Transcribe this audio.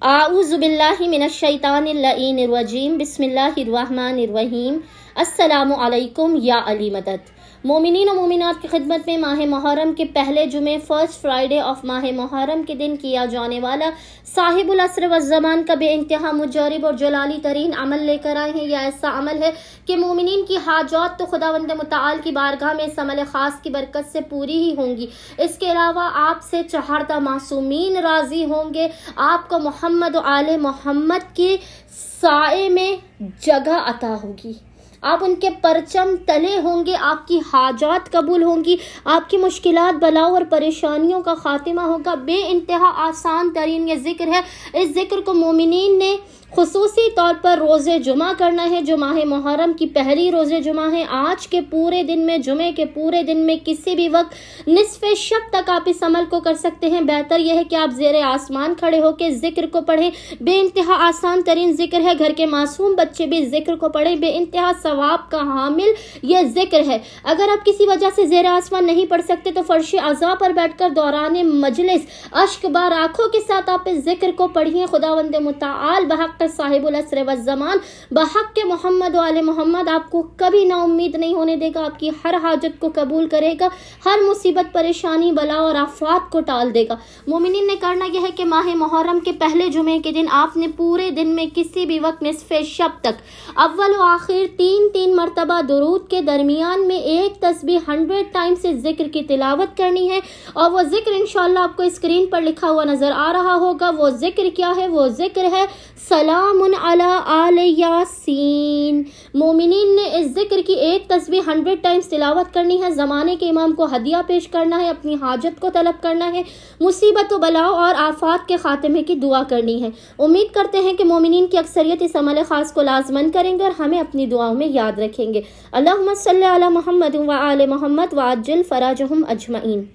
आऊज़ुबिल्लाहि मिनश्शैतानिर्रजीम बिस्मिल्लाहिर्रहमानिर्रहीम। अस्सलामु अलैकुम या अली मदद। मोमिनीन और मोमिनात की खिदमत में माह मुहर्रम के पहले जुमे फर्स्ट फ्राइडे ऑफ माह मुहर्रम के दिन किया जाने वाला साहिबुल असर व ज़मान का बेइंतहा मुजरिब और जलाली तरीन अमल लेकर आए हैं। यह ऐसा अमल है कि मोमिनीन की हाजात तो खुदावंद मुताल की बारगाह में इस अमल खास की बरकत से पूरी ही होंगी। इसके अलावा आपसे चहारदा मासूमीन राजी होंगे। आपको मोहम्मद और आले मोहम्मद के साए में जगह अता होगी। आप उनके परचम तले होंगे। आपकी हाजात कबूल होंगी। आपकी मुश्किलात बलाओं और परेशानियों का खात्मा होगा। बेइंतहा आसान तरीन ये जिक्र है। इस जिक्र को मोमिनीन ने खुसूसी तौर पर रोज़े जुमा करना है, जो माह मुहर्रम की पहली रोज़े जुमा है। आज के पूरे दिन में, जुमे के पूरे दिन में किसी भी वक्त निस्फ़े शब तक आप इस अमल को कर सकते हैं। बेहतर यह है कि आप ज़ेरे आसमान खड़े होकर जिक्र को पढ़ें। बेइंतहा आसान तरीन जिक्र है। घर के मासूम बच्चे भी जिक्र को पढ़ें। बेइंतहा सवाब का हामिल यह जिक्र है। अगर आप किसी वजह से ज़ेरे आसमान नहीं पढ़ सकते तो फर्श अज़ा पर बैठकर दौरान मजलिस अश्कबार आंखों के साथ आप इस जिक्र को पढ़िए। खुदावंद मुताल बहक साहिबुल असर व ज़मान बहक के मोहम्मद व आले मोहम्मद आपको कभी ना उम्मीद नहीं होने देगा। आपकी हर हाजत को कबूल करेगा। हर मुसीबत, परेशानी, बला और आफात को टाल देगा। मोमिनीन ने करना यह है कि माह मुहर्रम के पहले जुमे के दिन आपने पूरे दिन में किसी भी वक्त निस्फ़े शब तक अव्वल व आखिर तीन मरतबा दुरूद के दरमियान में एक तस्बीह 100 टाइम्स इस जिक्र की तिलावत करनी है। और वो जिक्र इंशाअल्लाह आपको स्क्रीन पर लिखा हुआ नजर आ रहा होगा। वो जिक्र क्या है? वो जिक्र है सलामुन अला आले यासीन। मोमिनीन ने इस जिक्र की एक तस्बीह 100 टाइम्स तिलावत करनी है। ज़माने के इमाम को हदिया पेश करना है। अपनी हाजत को तलब करना है। मुसीबत व बलाओं और आफात के खात्मे की दुआ करनी है। उम्मीद करते हैं कि मोमिनीन की अक्सरियत इस अमल खास को लाजमन करेंगे और हमें अपनी दुआओं में याद रखेंगे। अल्लाहुम्मा सल्ली अला मुहम्मद व आले मुहम्मद व अज्जिल फराजहुम अजमईन।